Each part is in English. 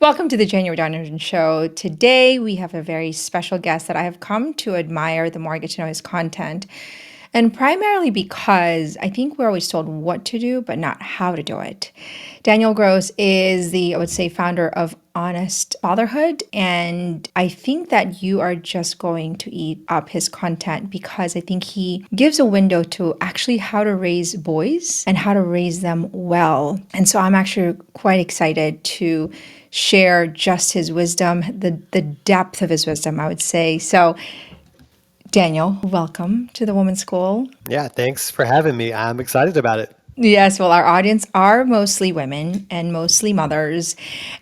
Welcome to the Donovan Show. Today, we have a very special guest that I have come to admire the more I get to know his content. And primarily because I think we're always told what to do, but not how to do it. Daniel Grose is the, I would say, founder of Honest Fatherhood. And I think that you are just going to eat up his content because I think he gives a window to actually how to raise boys and how to raise them well. And so I'm actually quite excited to share just his wisdom, the depth of his wisdom, I would say. So, Daniel, welcome to the Women's School. Yeah, thanks for having me. I'm excited about it. Yes, well, our audience are mostly women and mostly mothers.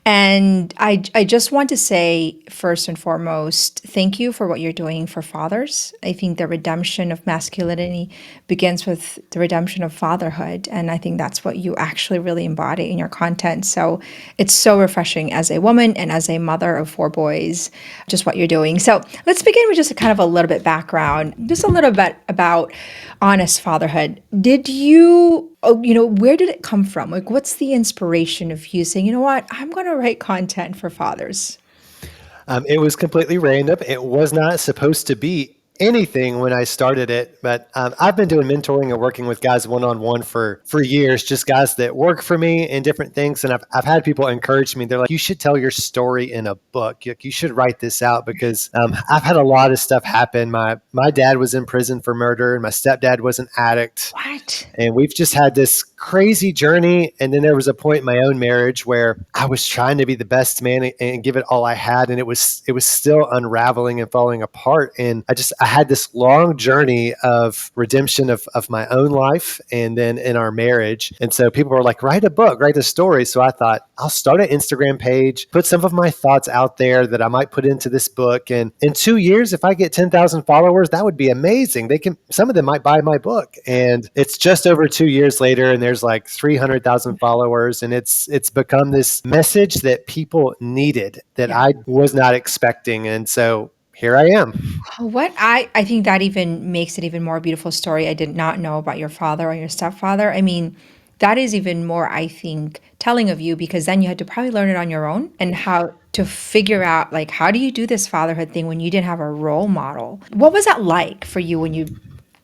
And I just want to say, first and foremost, thank you for what you're doing for fathers. I think the redemption of masculinity begins with the redemption of fatherhood. And I think that's what you actually really embody in your content. So it's so refreshing as a woman and as a mother of four boys, just what you're doing. So let's begin with just a kind of a little bit background, just a little bit about Honest Fatherhood. Where did it come from? Like, what's the inspiration of you saying, you know what, I'm going to write content for fathers? It was completely random. It was not supposed to be anything when I started it, but I've been doing mentoring and working with guys one-on-one for years, just guys that work for me and different things. And I've had people encourage me. They're like, you should tell your story in a book. You should write this out because I've had a lot of stuff happen. My dad was in prison for murder and my stepdad was an addict. What? And we've just had this crazy journey. And then there was a point in my own marriage where I was trying to be the best man and give it all I had. And it was still unraveling and falling apart. And I had this long journey of redemption of my own life and then in our marriage. And so people were like, write a book, write a story. So I thought I'll start an Instagram page, put some of my thoughts out there that I might put into this book. And in 2 years, if I get 10,000 followers, that would be amazing. Some of them might buy my book. And it's just over 2 years later, and there's like 300,000 followers. And it's become this message that people needed that I was not expecting. And so here I am. I think that even makes it even more beautiful story. I did not know about your father or your stepfather. I mean, that is even more, I think, telling of you because then you had to probably learn it on your own and how to figure out like how do you do this fatherhood thing when you didn't have a role model. What was that like for you when you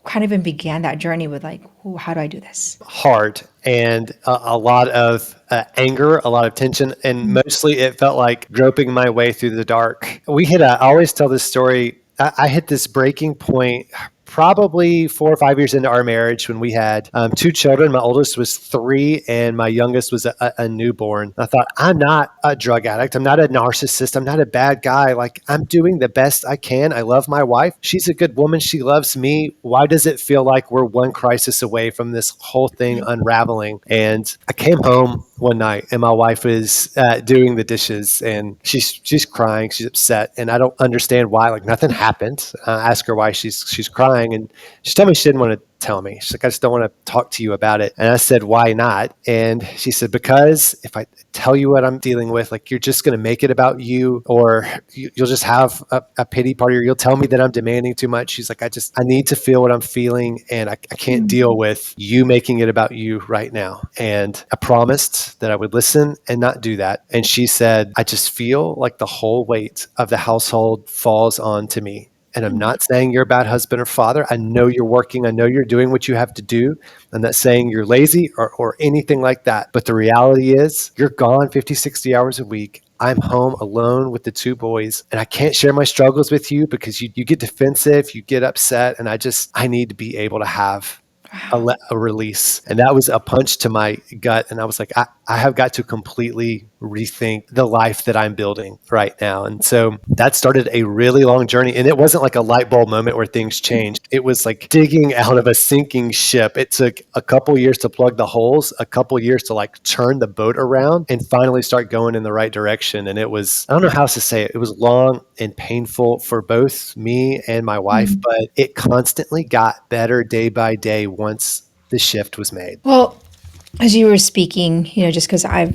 kind of even began that journey with like, ooh, how do I do this? Hard and a lot of anger, a lot of tension, and mostly it felt like groping my way through the dark. I always tell this story. I hit this breaking point probably 4 or 5 years into our marriage when we had two children. My oldest was 3 and my youngest was a newborn. I thought, I'm not a drug addict. I'm not a narcissist. I'm not a bad guy. Like, I'm doing the best I can. I love my wife. She's a good woman. She loves me. Why does it feel like we're one crisis away from this whole thing unraveling? And I came home one night and my wife is doing the dishes and she's crying. She's upset and I don't understand why. Like, nothing happened. I ask her why she's crying and she told me she didn't want to tell me. She's like, I just don't want to talk to you about it. And I said, why not? And she said, because if I tell you what I'm dealing with, like, you're just going to make it about you, or you'll just have a pity party, or you'll tell me that I'm demanding too much. She's like, I need to feel what I'm feeling. And I can't deal with you making it about you right now. And I promised that I would listen and not do that. And she said, I just feel like the whole weight of the household falls onto me. And I'm not saying you're a bad husband or father. I know you're working. I know you're doing what you have to do. I'm not saying you're lazy or anything like that. But the reality is you're gone 50, 60 hours a week. I'm home alone with the 2 boys and I can't share my struggles with you because you get defensive, you get upset. And I need to be able to have a release. And that was a punch to my gut. And I was like, I have got to completely rethink the life that I'm building right now. And so that started a really long journey. And it wasn't like a light bulb moment where things changed. It was like digging out of a sinking ship. It took a couple years to plug the holes, a couple years to like turn the boat around and finally start going in the right direction. And it was, I don't know how else to say it. It was long and painful for both me and my wife, but it constantly got better day by day once the shift was made. Well, as you were speaking, just because at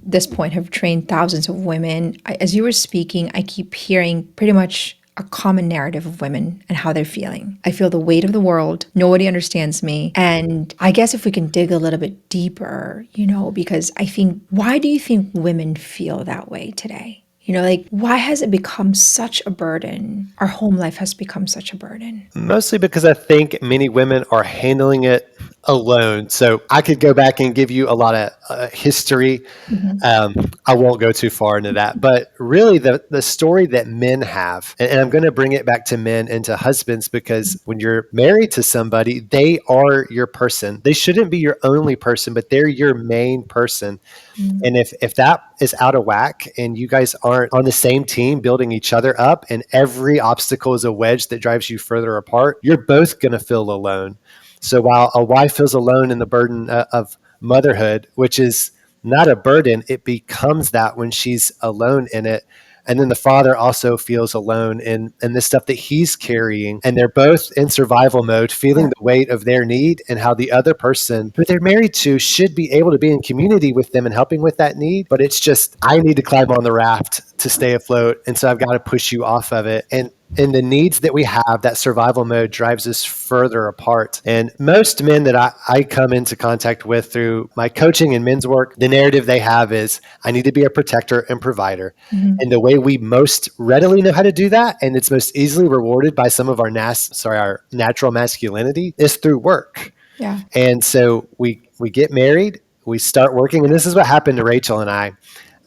this point have trained thousands of women. As you were speaking, I keep hearing pretty much a common narrative of women and how they're feeling. I feel the weight of the world. Nobody understands me. And I guess if we can dig a little bit deeper, because I think, why do you think women feel that way today? Like, why has it become such a burden? Our home life has become such a burden. Mostly because I think many women are handling it alone. So I could go back and give you a lot of history. Mhm. I won't go too far into that, but really the story that men have, and I'm going to bring it back to men and to husbands, because when you're married to somebody, they are your person. They shouldn't be your only person, but they're your main person. Mhm. And if that is out of whack and you guys aren't on the same team building each other up, and every obstacle is a wedge that drives you further apart, you're both going to feel alone. So while a wife feels alone in the burden of motherhood, which is not a burden, it becomes that when she's alone in it. And then the father also feels alone in the stuff that he's carrying. And they're both in survival mode, feeling Yeah. the weight of their need and how the other person who they're married to should be able to be in community with them and helping with that need. But it's just, I need to climb on the raft to stay afloat. And so I've got to push you off of it. And the needs that we have, that survival mode drives us further apart. And most men that I come into contact with through my coaching and men's work, the narrative they have is, I need to be a protector and provider. Mhm. And the way we most readily know how to do that, and it's most easily rewarded by some of our natural masculinity, is through work. Yeah. And so we get married, we start working, and this is what happened to Rachel and I.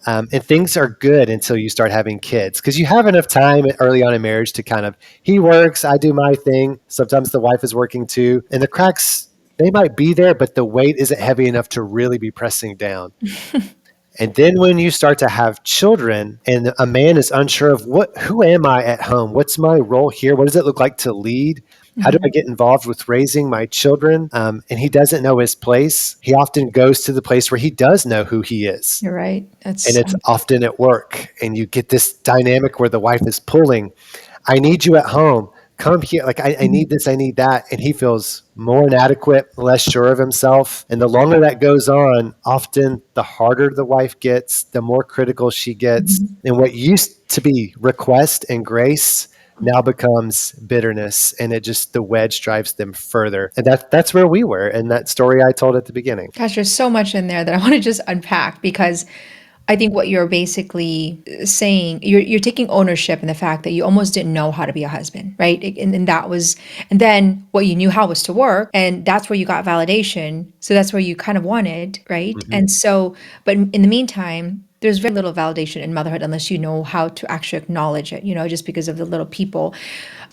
And things are good until you start having kids, because you have enough time early on in marriage to kind of, he works, I do my thing. Sometimes the wife is working too. And the cracks, they might be there, but the weight isn't heavy enough to really be pressing down. And then when you start to have children and a man is unsure of who am I at home? What's my role here? What does it look like to lead? How do I Mhm. get involved with raising my children? And he doesn't know his place. He often goes to the place where he does know who he is, You're right. and That's it's often at work. And you get this dynamic where the wife is pulling, I need you at home. Come here. Like, I need Mhm. this, I need that. And he feels more inadequate, less sure of himself. And the longer that goes on, often the harder the wife gets, the more critical she gets. Mhm. And what used to be request and grace now becomes bitterness. And it just, the wedge drives them further. And that's where we were in that story I told at the beginning. Gosh, there's so much in there that I want to just unpack, because I think what you're basically saying, you're taking ownership in the fact that you almost didn't know how to be a husband, right? And that was, and then what you knew how was to work, and that's where you got validation. So that's where you kind of wanted, right? Mhm. And so, but in the meantime, there's very little validation in motherhood unless you know how to actually acknowledge it, just because of the little people.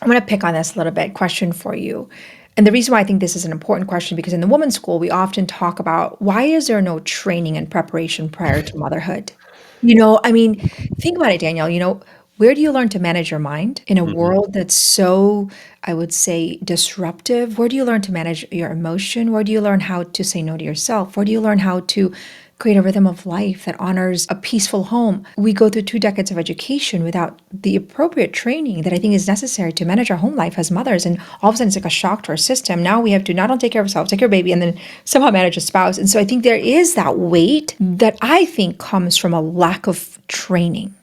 I'm going to pick on this a little bit. Question for you. And the reason why I think this is an important question, because in the women's school, we often talk about, why is there no training and preparation prior to motherhood? I mean, think about it, Danielle. Where do you learn to manage your mind in a Mhm. world that's so, I would say, disruptive? Where do you learn to manage your emotion? Where do you learn how to say no to yourself? Where do you learn how to create a rhythm of life that honors a peaceful home? We go through 2 decades of education without the appropriate training that I think is necessary to manage our home life as mothers. And all of a sudden, it's like a shock to our system. Now we have to not only take care of ourselves, take care of baby, and then somehow manage a spouse. And so I think there is that weight that I think comes from a lack of training.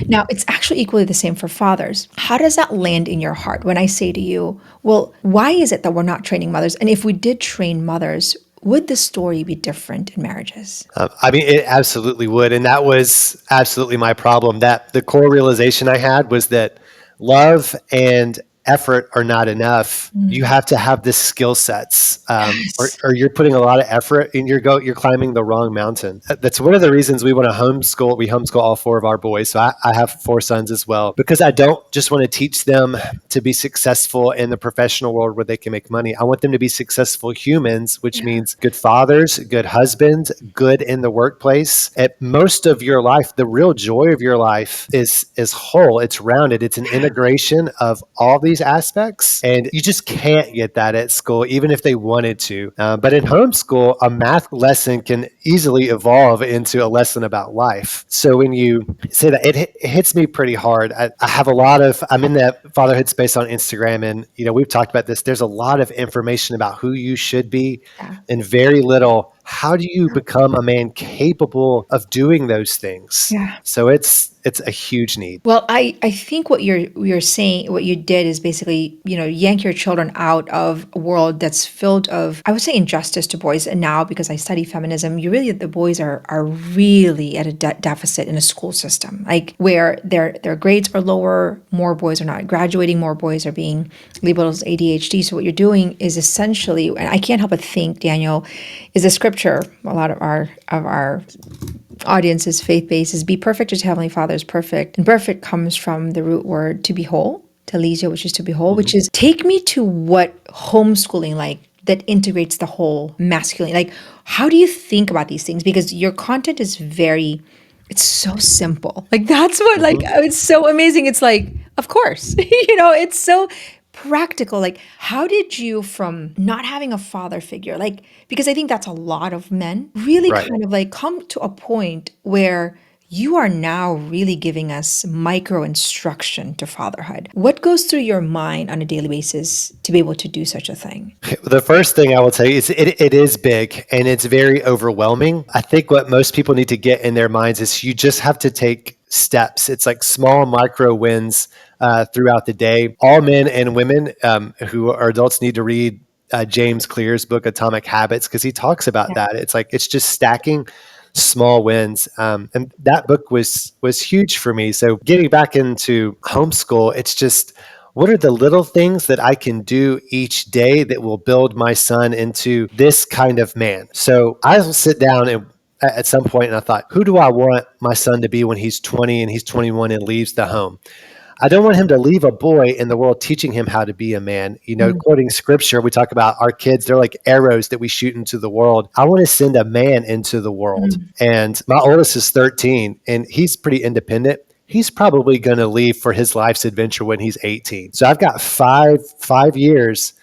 Now, it's actually equally the same for fathers. How does that land in your heart when I say to you, well, why is it that we're not training mothers? And if we did train mothers, would the story be different in marriages? I mean, it absolutely would. And that was absolutely my problem. That the core realization I had was that love and effort are not enough. You Mm. have to have the skill sets, Yes. or you're putting a lot of effort and you're climbing the wrong mountain. That's one of the reasons we want to homeschool. We homeschool all 4 of our boys. So I have 4 sons as well, because I don't just want to teach them to be successful in the professional world where they can make money. I want them to be successful humans, which Yeah. means good fathers, good husbands, good in the workplace. At most of your life, the real joy of your life is whole. It's rounded. It's an integration of all these aspects, and you just can't get that at school, even if they wanted to. But in homeschool, a math lesson can easily evolve into a lesson about life. So when you say that, it hits me pretty hard. I have I'm in that fatherhood space on Instagram, and we've talked about this. There's a lot of information about who you should be, Yeah. and very little how do you become a man capable of doing those things? Yeah. So it's a huge need. Well, I think what you're saying, what you did is basically, yank your children out of a world that's filled of, I would say, injustice to boys. And now, because I study feminism, the boys are really at a deficit in a school system, like where their grades are lower, more boys are not graduating, more boys are being labeled as ADHD. So what you're doing is essentially, and I can't help but think, Daniel, is a scripture. A lot of our audience is faith-based, is be perfect as your heavenly Father is perfect. And perfect comes from the root word to be whole, telesia, which is to be whole, which Mhm. is take me to what homeschooling like that integrates the whole masculine. Like, how do you think about these things? Because your content is it's so simple. Like that's what like Mhm. it's so amazing. It's like, of course, it's so practical. Like, how did you, from not having a father figure, like, because I think that's a lot of men, really Right. kind of like come to a point where you are now really giving us micro instruction to fatherhood. What goes through your mind on a daily basis to be able to do such a thing? The first thing I will tell you is it is big and it's very overwhelming. I think what most people need to get in their minds is you just have to take steps. It's like small micro wins throughout the day. All men and women who are adults need to read James Clear's book, Atomic Habits, because he talks about Yeah. that. It's like it's just stacking small wins, and that book was huge for me. So getting back into homeschool, it's just what are the little things that I can do each day that will build my son into this kind of man? So I will sit down and at some point and I thought, who do I want my son to be when he's 20 and he's 21 and leaves the home? I don't want him to leave a boy in the world teaching him how to be a man. Mm, Quoting scripture, we talk about our kids, they're like arrows that we shoot into the world. I want to send a man into the world. mm, And my oldest is 13 and he's pretty independent. He's probably going to leave for his life's adventure when he's 18. So I've got five years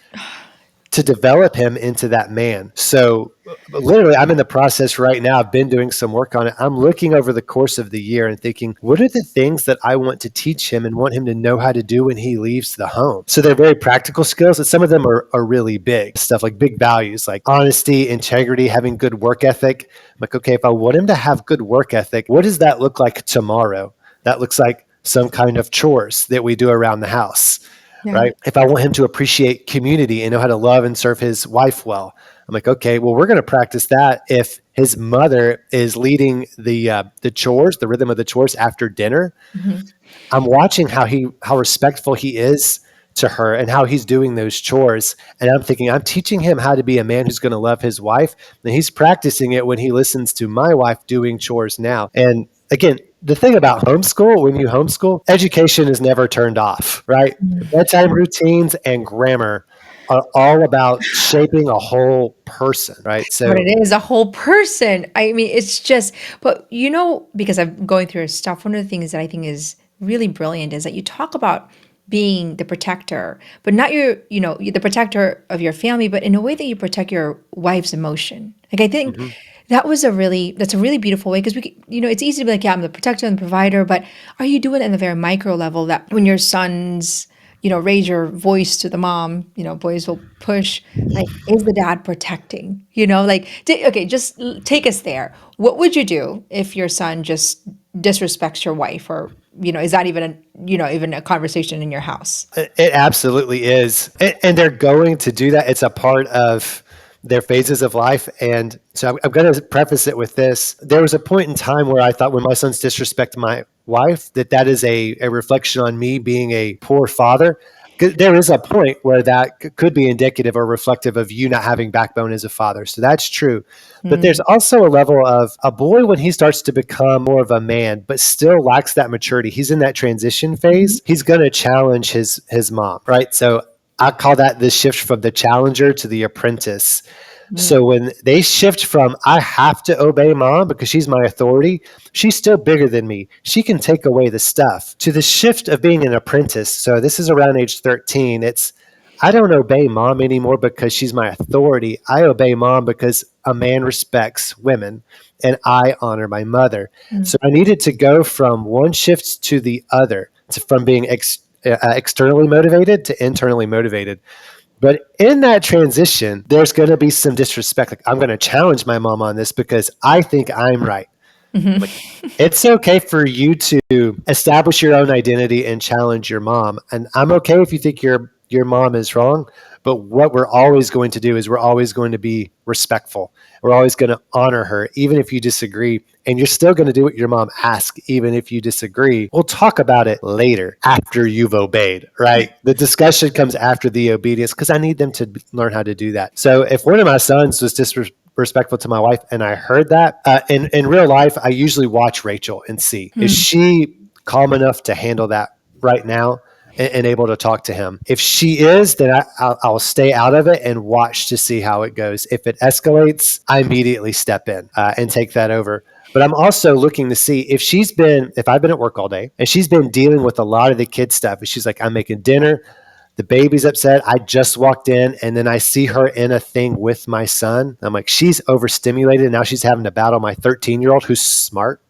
to develop him into that man. So literally, I'm in the process right now. I've been doing some work on it. I'm looking over the course of the year and thinking, what are the things that I want to teach him and want him to know how to do when he leaves the home? So they're very practical skills, and some of them are really big stuff, like big values like honesty, integrity, having good work ethic. I'm like, okay, if I want him to have good work ethic, what does that look like tomorrow? That looks like some kind of chores that we do around the house, yeah. right? If I want him to appreciate community and know how to love and serve his wife well, I'm like, okay, well, we're going to practice that if his mother is leading the chores, the rhythm of the chores after dinner. Mhm. I'm watching how respectful he is to her and how he's doing those chores. And I'm thinking, I'm teaching him how to be a man who's going to love his wife. And he's practicing it when he listens to my wife doing chores now. And again, the thing about homeschool, when you homeschool, education is never turned off, right? Bedtime routines and grammar are all about shaping a whole person, right? What So, it is, a whole person. I mean, it's just, but because I'm going through stuff, one of the things that I think is really brilliant is that you talk about being the protector, but not you're the protector of your family, but in a way that you protect your wife's emotion. Like, I think mhm, that's a really beautiful way because it's easy to be like, yeah, I'm the protector and the provider, but are you doing it in the very micro level that when your sons, raise your voice to the mom, boys will push, like, is the dad protecting? Like, okay, just take us there. What would you do if your son just disrespects your wife, or is that even a conversation in your house? it absolutely is. And they're going to do that. It's a part of their phases of life. And so I'm going to preface it with this. There was a point in time where I thought when my sons disrespect my wife, that is a reflection on me being a poor father. 'Cause there is a point where that could be indicative or reflective of you not having backbone as a father. So that's true. But there's Mm, also a level of a boy when he starts to become more of a man, but still lacks that maturity. He's in that transition mhm, phase. He's going to challenge his mom, right? So I call that the shift from the challenger to the apprentice. mm, So when they shift from I have to obey mom because she's my authority, she's still bigger than me. She can take away the stuff. To the shift of being an apprentice. So this is around age 13. It's I don't obey mom anymore because she's my authority. I obey mom because a man respects women and I honor my mother. mm, So I needed to go from one shift to the other, from being externally motivated to internally motivated. But in that transition, there's going to be some disrespect. Like, I'm going to challenge my mom on this because I think I'm right. I'm like, it's okay for you to establish your own identity and challenge your mom. And I'm okay if you think your mom is wrong. But what we're always going to do is we're always going to be respectful. We're always going to honor her, even if you disagree. And you're still going to do what your mom asks, even if you disagree. We'll talk about it later after you've obeyed, right? The discussion comes after the obedience because I need them to learn how to do that. So if one of my sons was disrespectful to my wife and I heard that, in real life, I usually watch Rachel and see, is she calm enough to handle that right now? And able to talk to him. If she is, then I'll stay out of it and watch to see how it goes. If it escalates, I immediately step in and take that over. But I'm also looking to see if I've been at work all day and she's been dealing with a lot of the kid stuff. And she's like, I'm making dinner. The baby's upset. I just walked in and then I see her in a thing with my son. I'm like, she's overstimulated. Now she's having to battle my 13-year-old who's smart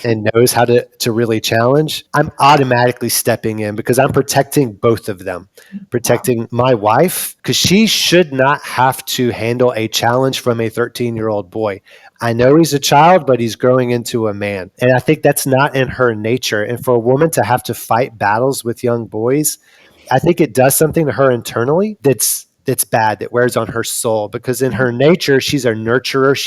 and knows how to really challenge. I'm automatically stepping in because I'm protecting both of them, Wow. protecting my wife because she should not have to handle a challenge from a 13-year-old boy. I know he's a child, but he's growing into a man. And I think that's not in her nature. And for a woman to have to fight battles with young boys, I think it does something to her internally that's bad, that wears on her soul, because in her nature she's a nurturer,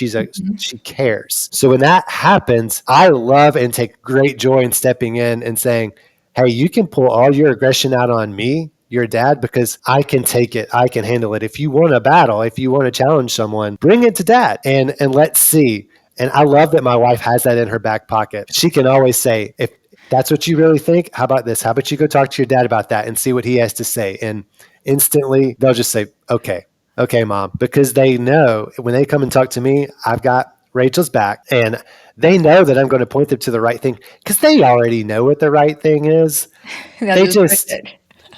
she cares. So when that happens, I love and take great joy in stepping in and saying, hey, you can pull all your aggression out on me, your dad, because I can take it, I can handle it. If you want a battle, if you want to challenge someone, bring it to dad and let's see. And I love that my wife has that in her back pocket. She can always say, if that's what you really think, how about this? How about you go talk to your dad about that and see what he has to say? And instantly they'll just say, okay, mom, because they know when they come and talk to me, I've got Rachel's back and they know that I'm going to point them to the right thing because they already know what the right thing is. They'll They just push just, it.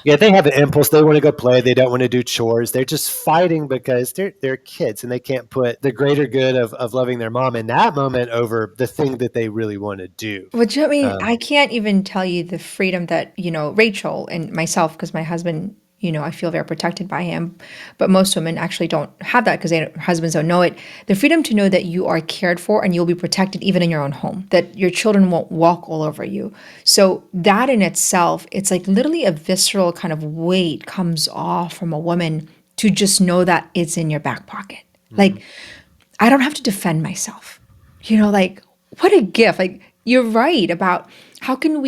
yeah, they have an impulse. They want to go play. They don't want to do chores. They're just fighting because they're kids and they can't put the greater good of loving their mom in that moment over the thing that they really want to do. Which I mean, Um, I can't even tell you the freedom that, Rachel and myself, because my husband, I feel very protected by him, but most women actually don't have that because their husbands don't know it. The freedom to know that you are cared for and you'll be protected even in your own home, that your children won't walk all over you. So that in itself, it's like literally a visceral kind of weight comes off from a woman to just know that it's in your back pocket. mhm, Like, I don't have to defend myself. Like what a gift. Like you're right about how can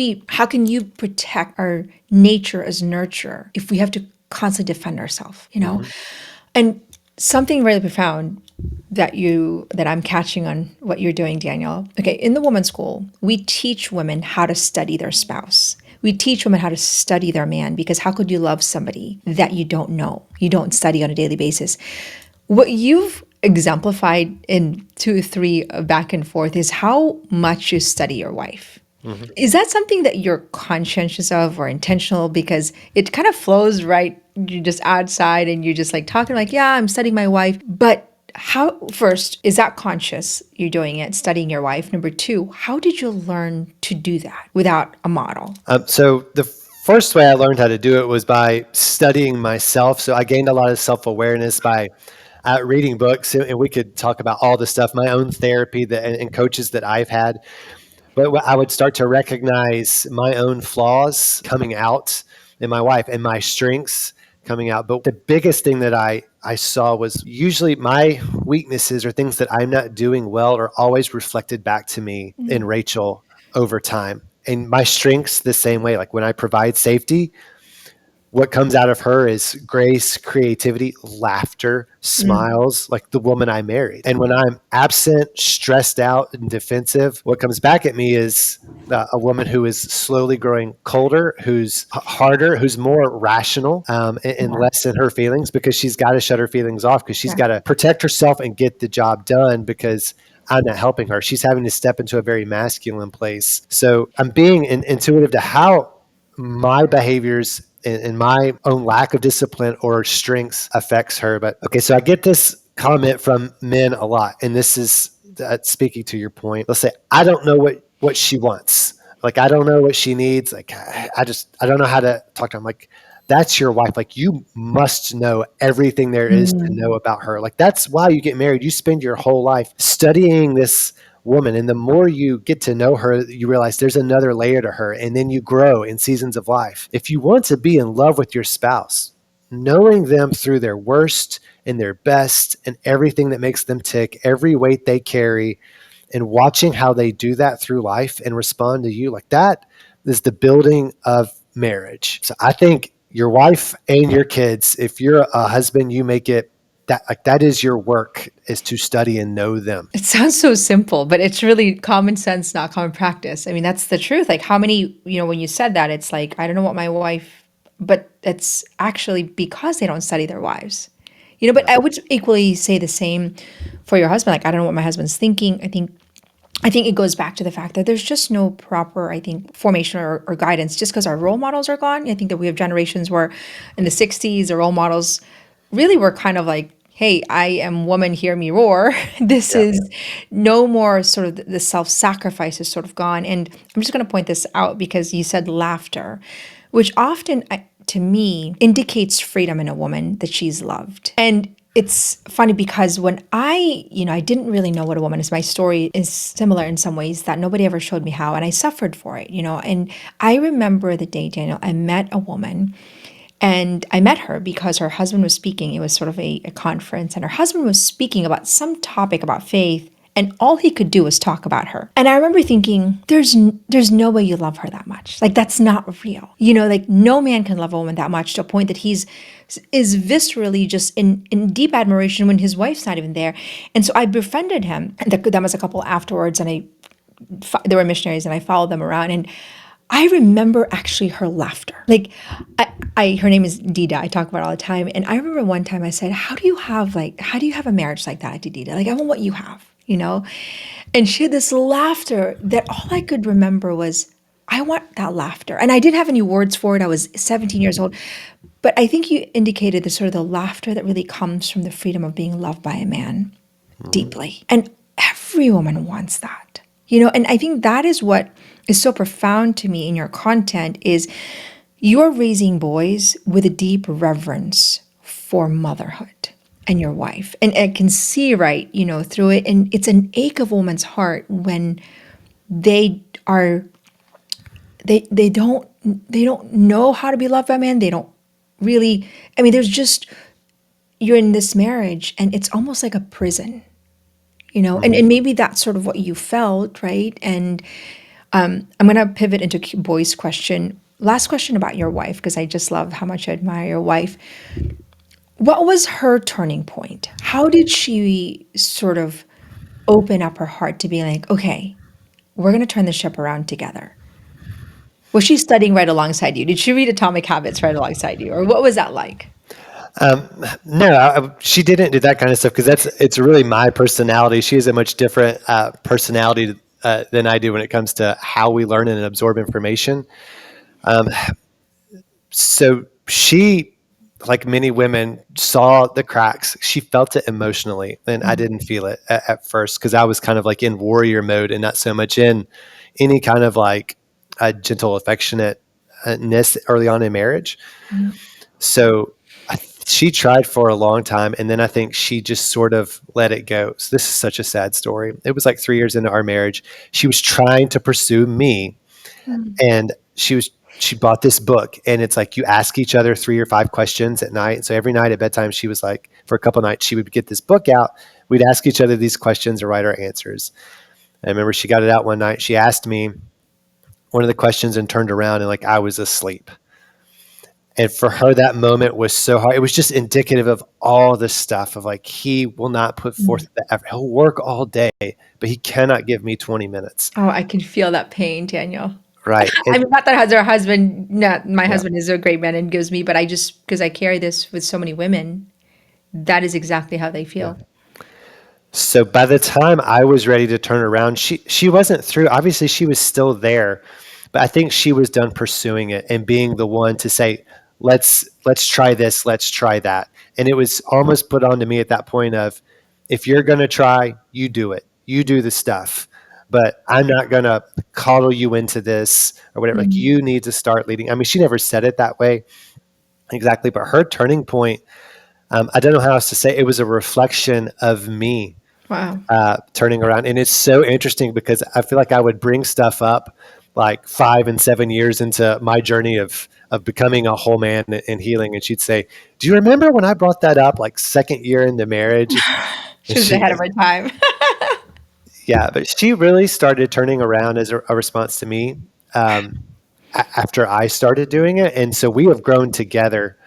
you protect our nature as nurturer if we have to constantly defend ourselves? mhm, And something really profound that I'm catching on what you're doing, Daniel. Okay, in the women's school, we teach women how to study their spouse. We teach women how to study their man because how could you love somebody that you don't know, you don't study on a daily basis? What you've exemplified in 2 3 back and forth is how much you study your wife. mhm. Is that something that you're conscientious of or intentional? Because it kind of flows right. You just outside and you're just like talking like, yeah, I'm studying my wife. But how, first, is that conscious? You're doing it, studying your wife. Number two, how did you learn to do that without a model? So the first way I learned how to do it was by studying myself. So I gained a lot of self awareness by reading books, and we could talk about all the stuff, my own therapy and coaches that I've had. But I would start to recognize my own flaws coming out in my wife and my strengths coming out. But the biggest thing that I saw was usually my weaknesses or things that I'm not doing well are always reflected back to me in Rachel over time. And my strengths the same way. Like when I provide safety, what comes out of her is grace, creativity, laughter, Mm, smiles, like the woman I married. And when I'm absent, stressed out, and defensive, what comes back at me is a woman who is slowly growing colder, who's harder, who's more rational, and yeah, less in her feelings because she's got to shut her feelings off because she's yeah. got to protect herself and get the job done because I'm not helping her. She's having to step into a very masculine place. So I'm being intuitive to how my behaviors and my own lack of discipline or strengths affects her. But okay, so I get this comment from men a lot, and this is speaking to your point. Let's say I don't know what she wants. Like I don't know what she needs. Like I don't know how to talk to her. I'm like, that's your wife. Like, you must know everything there is to know Mm. about her. Like, that's why you get married. You spend your whole life studying this woman. And the more you get to know her, you realize there's another layer to her. And then you grow in seasons of life. If you want to be in love with your spouse, knowing them through their worst and their best and everything that makes them tick, every weight they carry, and watching how they do that through life and respond to you, like, that is the building of marriage. So I think your wife and your kids, if you're a husband, you make it that, like, that is your work, is to study and know them. It sounds so simple, but it's really common sense, not common practice. I mean, that's the truth. Like, how many, when you said that, it's like, I don't know what my wife, but it's actually because they don't study their wives. But Yeah. I would equally say the same for your husband. Like, I don't know what my husband's thinking. I think it goes back to the fact that there's just no proper, I think, formation or guidance just because our role models are gone. I think that we have generations where in the 60s, the role models really were kind of like, hey, I am woman, hear me roar. This Yeah. is no more sort of the self sacrifice is sort of gone. And I'm just going to point this out because you said laughter, which often, to me, indicates freedom in a woman that she's loved. And it's funny because when I didn't really know what a woman is. My story is similar in some ways that nobody ever showed me how, and I suffered for it. And I remember the day, Daniel, I met a woman, and I met her because her husband was speaking. It was sort of a conference, and her husband was speaking about some topic about faith, and all he could do was talk about her. And I remember thinking, there's no way you love her that much. Like, that's not real. Like, no man can love a woman that much to a point that he's is viscerally just in deep admiration when his wife's not even there. And so I befriended him. And that was a couple afterwards, and they were missionaries, and I followed them around. And I remember actually her laughter. Like, her name is Dida. I talk about it all the time. And I remember one time I said, how do you have a marriage like that, Dida? Like, I want what you have. And she had this laughter that all I could remember was, I want that laughter. And I didn't have any words for it. I was 17 years old. But I think you indicated the sort of the laughter that really comes from the freedom of being loved by a man Mhm. deeply. And every woman wants that. And I think that is what is so profound to me in your content is you're raising boys with a deep reverence for motherhood and your wife. And I can see right, through it. And it's an ache of a woman's heart when they are they don't know how to be loved by men. They don't really, I mean, there's just, you're in this marriage and it's almost like a prison. And Mhm. maybe that's sort of what you felt, right? And I'm going to pivot into boy's question. Last question about your wife, because I just love how much I admire your wife. What was her turning point? How did she sort of open up her heart to be like, okay, we're going to turn the ship around together? Was she studying right alongside you? Did she read Atomic Habits right alongside you? Or what was that like? No, she didn't do that kind of stuff because it's really my personality. She has a much different personality than I do when it comes to how we learn and absorb information. Um, so she, like many women, saw the cracks. She felt it emotionally, and I didn't feel it at first because I was kind of like in warrior mode and not so much in any kind of like a gentle affectionateness early on in marriage. Mhm. So she tried for a long time, and then I think she just sort of let it go. So this is such a sad story. It was like 3 years into our marriage. She was trying to pursue me, Mhm. and she bought this book, and it's like you ask each other 3 or 5 questions at night. And so every night at bedtime, she was like, for a couple of nights, she would get this book out. We'd ask each other these questions and write our answers. And I remember she got it out one night. She asked me one of the questions and turned around, and like I was asleep. And for her, that moment was so hard. It was just indicative of all the stuff of like, he will not put forth the effort. He'll work all day, but he cannot give me 20 minutes. Oh, I can feel that pain, Daniel. Right. I And mean, not that has her husband, not my yeah. husband is a great man and gives me, but I just, because I carry this with so many women, that is exactly how they Yeah. feel. So by the time I was ready to turn around, she wasn't through. Obviously, she was still there, but I think she was done pursuing it and being the one to say, let's try this, let's try that. And it was almost put on to me at that point of, if you're going to try, you do it. You do the stuff. But I'm not going to coddle you into this or whatever. Like, Mm. you need to start leading. I mean, she never said it that way, exactly. But her turning point, I don't know how else to say, it was a reflection of me Wow. turning around. And it's so interesting because I feel like I would bring stuff up like 5 and 7 years into my journey of becoming a whole man and healing. And she'd say, "Do you remember when I brought that up like second year into marriage?" And She was ahead of her time. yeah, but she really started turning around as a response to me um, after I started doing it. And so we have grown together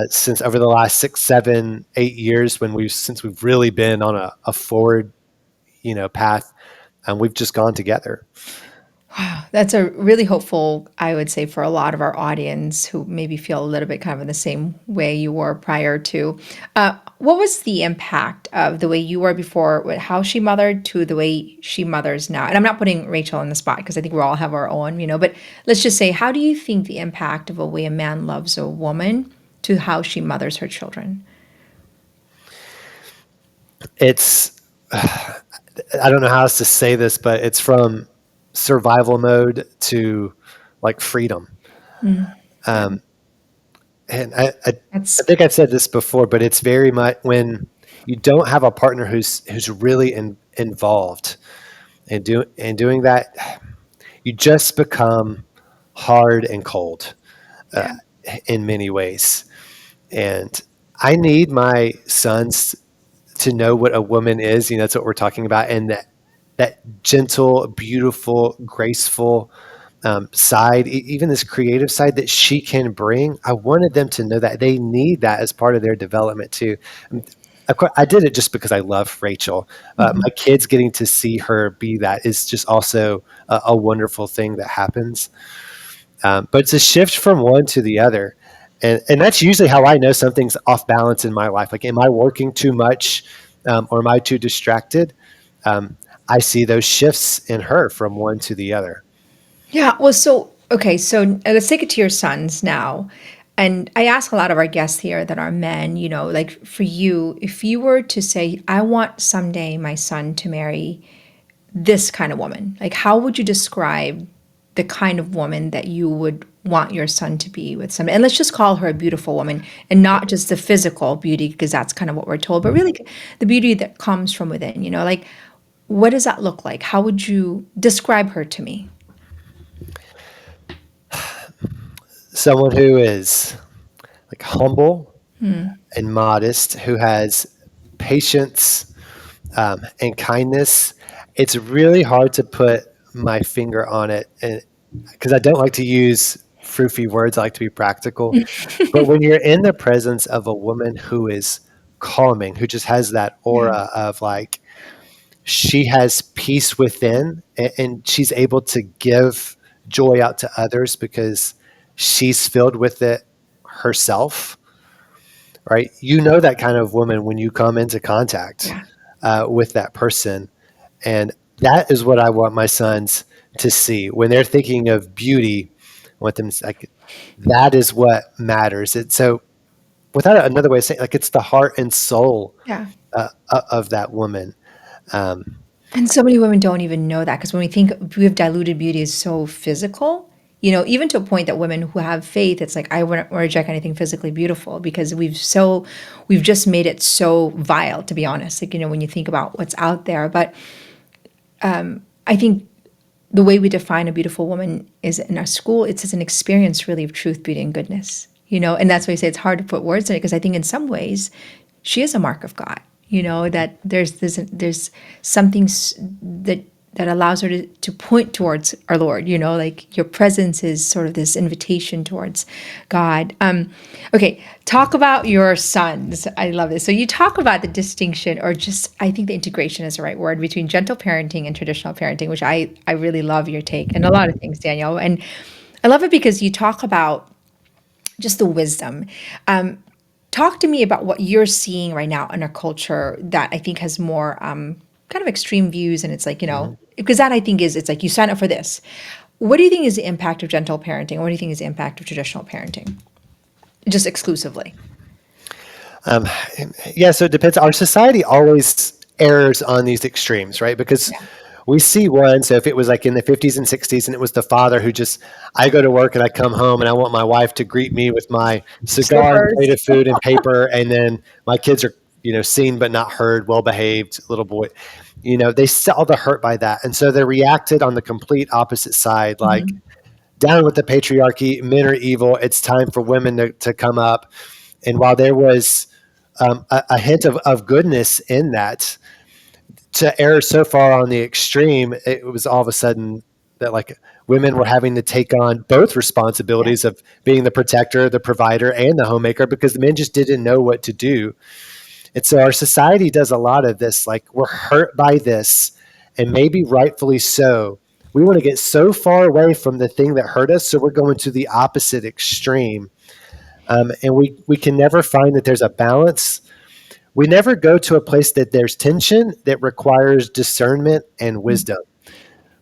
since over the last 6, 7, 8 years since we've really been on a forward, path, and we've just gone together. Wow, that's a really hopeful, I would say, for a lot of our audience who maybe feel a little bit kind of in the same way you were prior to. What was the impact of the way you were before, how she mothered to the way she mothers now? And I'm not putting Rachel on the spot because I think we all have our own, but let's just say, how do you think the impact of a way a man loves a woman to how she mothers her children? It's I don't know how else to say this, but it's from survival mode to like freedom. Mm, yeah, Um, and I that's think I've said this before, but it's very much when you don't have a partner who's really involved and doing that, you just become hard and cold uh, yeah, in many ways. And I need my sons to know what a woman is. That's what we're talking about, and that gentle, beautiful, graceful side, even this creative side that she can bring. I wanted them to know that they need that as part of their development too. Of course, I did it just because I love Rachel. mhm. My kids getting to see her be that is just also a wonderful thing that happens. But it's a shift from one to the other. And that's usually how I know something's off balance in my life. Like, am I working too much or am I too distracted? I see those shifts in her from one to the other. Yeah, well, so okay, so let's take it to your sons now. And I ask a lot of our guests here that are men, like for you, if you were to say, I want someday my son to marry this kind of woman, like how would you describe the kind of woman that you would want your son to be with someday? And let's just call her a beautiful woman and not just the physical beauty, because that's kind of what we're told, but really the beauty that comes from within, like what does that look like? How would you describe her to me? Someone who is like humble Hmm. and modest, who has patience and kindness. It's really hard to put my finger on it, and because I don't like to use froofy words, I like to be practical. But when you're in the presence of a woman who is calming, who just has that Yeah. aura of like she has peace within and she's able to give joy out to others because she's filled with it herself, right? That kind of woman when you come into contact Yeah. with that person. And that is what I want my sons to see when they're thinking of beauty. I want them to, like, that is what matters. It's so, without another way of saying, like, it's the heart and soul Yeah. of that woman. Um, And so many women don't even know that because when we have diluted beauty is so physical, even to a point that women who have faith, it's like, I wouldn't reject anything physically beautiful because we've just made it so vile, to be honest. Like, when you think about what's out there. But I think the way we define a beautiful woman is in our school, it's as an experience really of truth, beauty, and goodness, and that's why I say it's hard to put words in it because I think in some ways she is a mark of God, that there's something that allows her to point towards our Lord, like your presence is sort of this invitation towards God. Okay, talk about your sons. I love this. So you talk about the distinction, or just I think the integration is the right word, between gentle parenting and traditional parenting, which I really love your take and a lot of things, Danielle. And I love it because you talk about just the wisdom. Talk to me about what you're seeing right now in our culture that I think has more kind of extreme views. And it's like, mhm. because that I think it's like you sign up for this. What do you think is the impact of gentle parenting? What do you think is the impact of traditional parenting? Just exclusively. Um, yeah, so it depends. Our society always errs on these extremes, right? Because Yeah. we see one. So if it was like in the 50s and 60s and it was the father who just, I go to work and I come home and I want my wife to greet me with my cigar and Slippers. plate of food and paper. And then my kids are, seen but not heard, well behaved little boy. They saw the hurt by that. And so they reacted on the complete opposite side, like, Mhm. down with the patriarchy, men are evil. It's time for women to come up. And while there was a hint of goodness in that, to err so far on the extreme, it was all of a sudden that like women were having to take on both Yeah. responsibilities of being the protector, the provider, and the homemaker because the men just didn't know what to do. And so our society does a lot of this. Like we're hurt by this, and maybe rightfully so. We want to get so far away from the thing that hurt us, so we're going to the opposite extreme. And we can never find that there's a balance. We never go to a place that there's tension that requires discernment and Mhm. wisdom.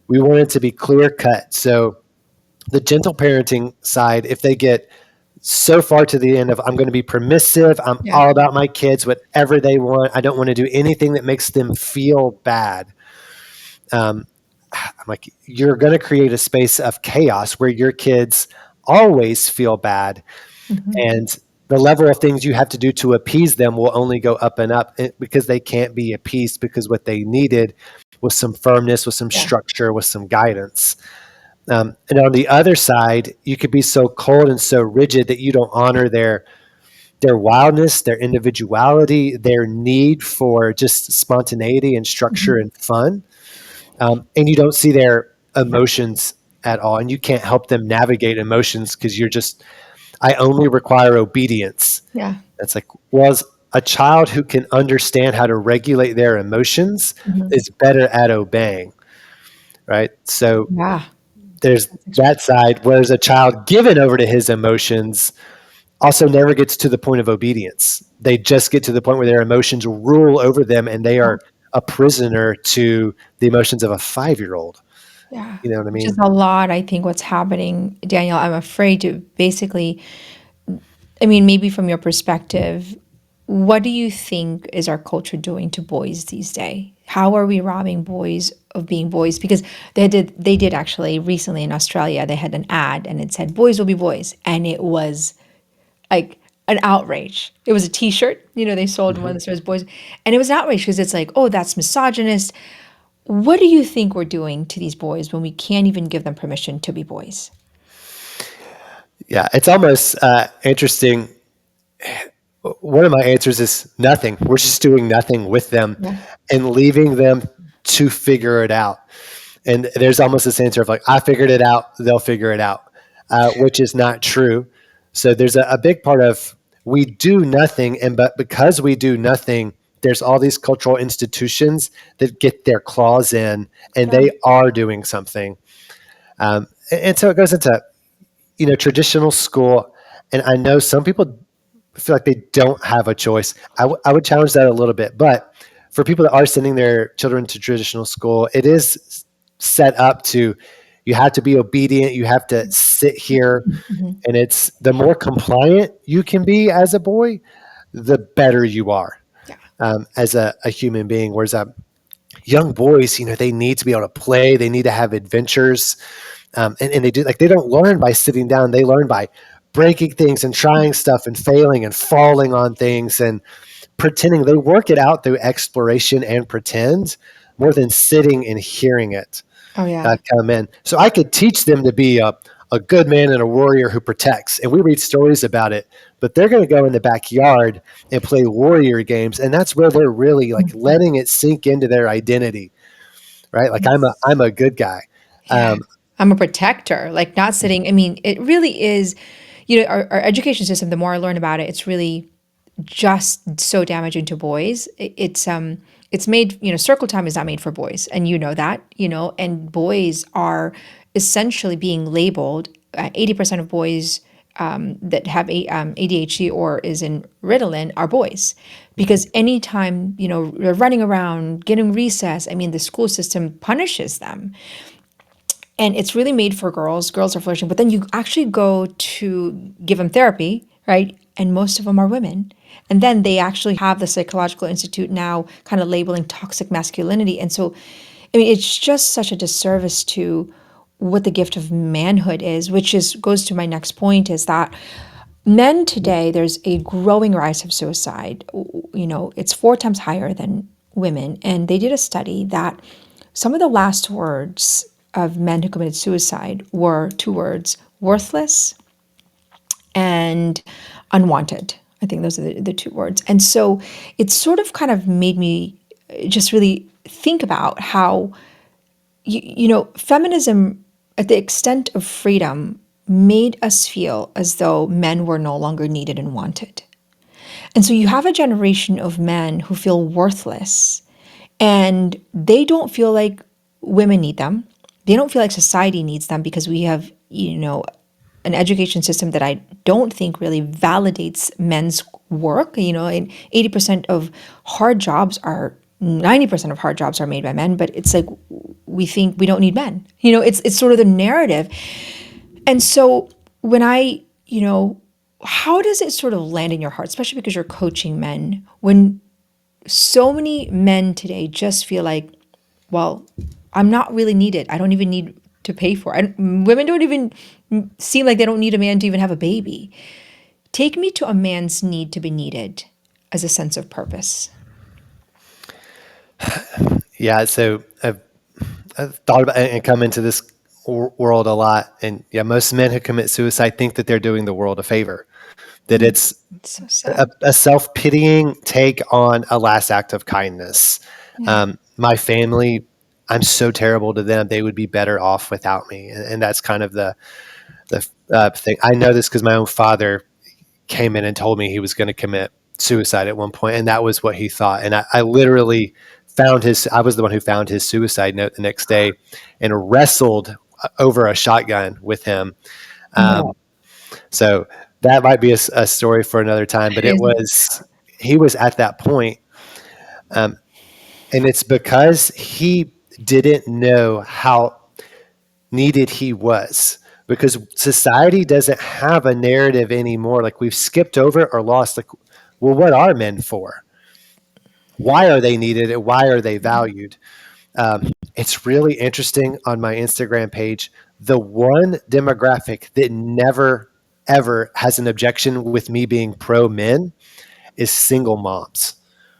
We want it to be clear cut. So the gentle parenting side, if they get so far to the end of I'm going to be permissive, I'm Yeah. all about my kids, whatever they want, I don't want to do anything that makes them feel bad. Um, I'm like, you're going to create a space of chaos where your kids always feel bad. Mhm. And the level of things you have to do to appease them will only go up and up because they can't be appeased because what they needed was some firmness, with some Yeah. structure, with some guidance. And on the other side, you could be so cold and so rigid that you don't honor their wildness, their individuality, their need for just spontaneity and structure Mhm. and fun. And you don't see their emotions at all. And you can't help them navigate emotions because you're just, I only require obedience. Yeah. It's like, well, as a child who can understand how to regulate their emotions Mhm. is better at obeying, right? So Yeah. there's That's extreme. that side, whereas a child given over to his emotions also never gets to the point of obedience. They just get to the point where their emotions rule over them and they Yeah. are a prisoner to the emotions of a 5-year-old. Yeah. You know what I Which is mean? a lot, I think, what's happening, Daniel. I'm afraid to basically, I mean, maybe from your perspective, what do you think is our culture doing to boys these days? How are we robbing boys of being boys? Because they did actually recently in Australia, they had an ad and it said boys will be boys. And it was like an outrage. It was a t-shirt, they sold one Mhm. that says boys. And it was an outrage because it's like, oh, that's misogynist. What do you think we're doing to these boys when we can't even give them permission to be boys? Yeah, it's almost interesting. One of my answers is nothing. We're just doing nothing with them Yeah. and leaving them to figure it out. And there's almost this answer of like, I figured it out, they'll figure it out, which is not true. So there's a big part of we do nothing. And but because we do nothing, there's all these cultural institutions that get their claws in and Yeah. they are doing something. And so it goes into, traditional school. And I know some people feel like they don't have a choice. I would challenge that a little bit. But for people that are sending their children to traditional school, it is set up to, you have to be obedient. You have to sit here. Mhm. And it's the more compliant you can be as a boy, the better you are Yeah. as a human being. Whereas young boys, they need to be able to play. They need to have adventures. And they do, like, they don't learn by sitting down. They learn by breaking things and trying stuff and failing and falling on things and pretending. They work it out through exploration and pretend more than sitting and hearing it Oh yeah. come in. So I could teach them to be a good man and a warrior who protects. And we read stories about it, but they're going to go in the backyard and play warrior games. And that's where they're really like Mhm. letting it sink into their identity, right? Like Yes. I'm a good guy. Yeah. Um, I'm a protector, like not sitting. I mean, it really is, our education system, the more I learn about it, it's really just so damaging to boys. It's made, circle time is not made for boys, and you know that, and boys are essentially being labeled. 80% of boys that have ADHD or is in Ritalin are boys, because anytime they're running around, getting recess. I mean, the school system punishes them, and it's really made for girls. Girls are flourishing, but then you actually go to give them therapy, right? And most of them are women. And then they actually have the Psychological Institute now kind of labeling toxic masculinity. And so I mean, it's just such a disservice to what the gift of manhood is, which is goes to my next point is that men today, there's a growing rise of suicide. You know, it's 4 times higher than women. And they did a study that some of the last words of men who committed suicide were 2 words: worthless and unwanted. I think those are the 2 words. And so it sort of kind of made me just really think about how, feminism, at the extent of freedom, made us feel as though men were no longer needed and wanted. And so you have a generation of men who feel worthless and they don't feel like women need them. They don't feel like society needs them because we have, an education system that I don't think really validates men's work. And 80% of hard jobs are 90% of hard jobs are made by men, but it's like we think we don't need men. It's sort of the narrative. And so when how does it sort of land in your heart, especially because you're coaching men, when so many men today just feel like, well, I'm not really needed. I don't even need to pay for it. Women don't even seem like they don't need a man to even have a baby. Take me to a man's need to be needed as a sense of purpose. Yeah, so I've thought about and come into this world a lot, and yeah, most men who commit suicide think that they're doing the world a favor, that it's It's so sad. a self pitying take on a last act of kindness. Yeah. My family, I'm so terrible to them; they would be better off without me, and that's kind of the thing. I know this because my own father came in and told me he was going to commit suicide at one point, and that was what he thought. And I literally found his. I was the one who found his suicide note the next day, and wrestled over a shotgun with him. No, Um, so that might be a story for another time. But it it is. was he was at that point, um, and it's because he didn't know how needed he was, because society doesn't have a narrative anymore. Like we've skipped over or lost. Like, well, what are men for? Why are they needed? And why are they valued? It's really interesting on my Instagram page. The one demographic that never ever has an objection with me being pro men is single moms.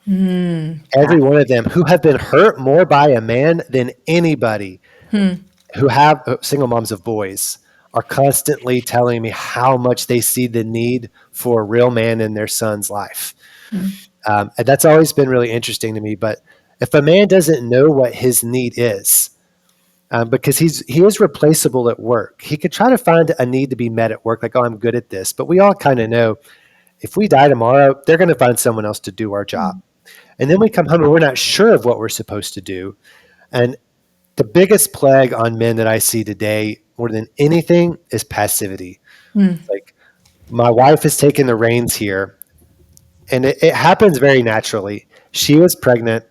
Every one of them who have been hurt more by a man than anybody, who have single moms of boys, are constantly telling me how much they see the need for a real man in their son's life. And that's always been really interesting to me. But if a man doesn't know what his need is, because he is replaceable at work, he could try to find a need to be met at work, like, oh, I'm good at this. But we all kind of know if we die tomorrow, they're going to find someone else to do our job. And then we come home and we're not sure of what we're supposed to do. And the biggest plague on men that I see today, more than anything, is passivity. Like, my wife has taken the reins here, and it happens very naturally. She was pregnant.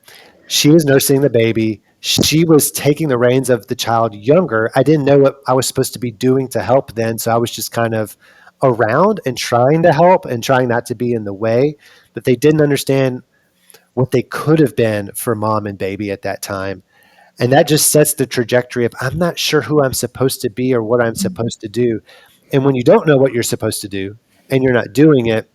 She was nursing the baby. She was taking the reins of the child younger. I didn't know what I was supposed to be doing to help then. So I was just kind of around and trying to help and trying not to be in the way. But they didn't understand what they could have been for mom and baby at that time. And that just sets the trajectory of, I'm not sure who I'm supposed to be or what I'm supposed to do. And when you don't know what you're supposed to do and you're not doing it,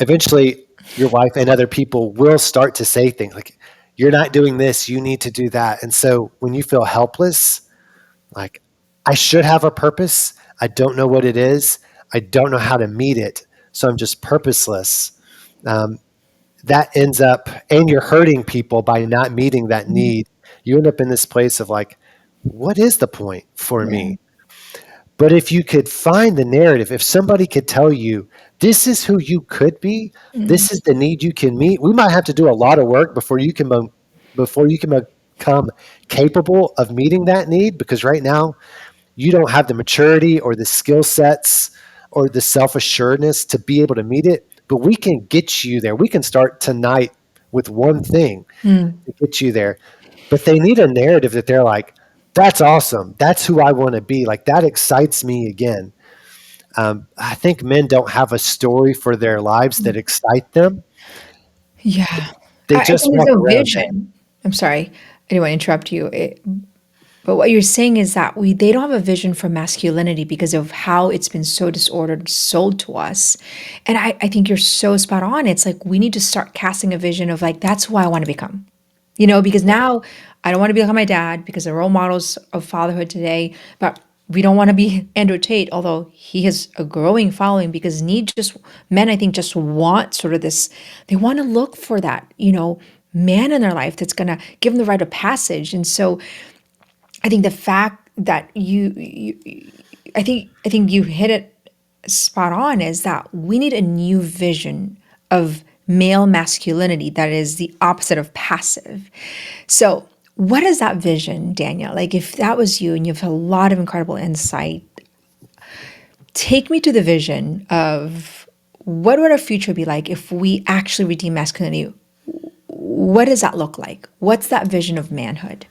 eventually your wife and other people will start to say things like, you're not doing this, you need to do that. And so when you feel helpless, like, I should have a purpose, I don't know what it is, I don't know how to meet it, so I'm just purposeless. um, that ends up, and you're hurting people by not meeting that need. You end up in this place of like, what is the point for Yeah. me? But if you could find the narrative, if somebody could tell you, this is who you could be, this is the need you can meet, we might have to do a lot of work before you can become capable of meeting that need, because right now you don't have the maturity or the skill sets or the self-assuredness to be able to meet it. But we can get you there. We can start tonight with one thing to get you there. But they need a narrative that they're like, that's awesome. That's who I want to be. Like, that excites me again. I think men don't have a story for their lives that excite them. Yeah. They I just think walk there's no around. vision. I'm sorry. I didn't want to interrupt you. But what you're saying is that they don't have a vision for masculinity because of how it's been so disordered, sold to us. And I think you're so spot on. It's like we need to start casting a vision of like, that's who I want to become. Because now I don't want to be like my dad because the role models of fatherhood today, but we don't want to be Andrew Tate, although he has a growing following because men, I think, just want sort of this, they want to look for that, man in their life that's going to give them the rite of passage. And so I think the fact that I think you hit it spot on is that we need a new vision of male masculinity that is the opposite of passive. So, what is that vision, Daniel? Like, if that was you and you have a lot of incredible insight, take me to the vision of what would our future be like if we actually redeem masculinity? What does that look like? What's that vision of manhood?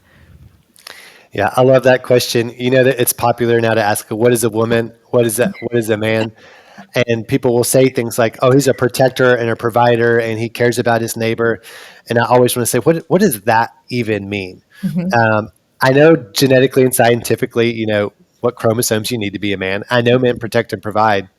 Yeah, I love that question. You know that it's popular now to ask, what is a woman? What is that? What is a man? And people will say things like, oh, he's a protector and a provider and he cares about his neighbor. And I always want to say, what does that even mean? Mm-hmm. Um, I know genetically and scientifically, what chromosomes you need to be a man. I know men protect and provide.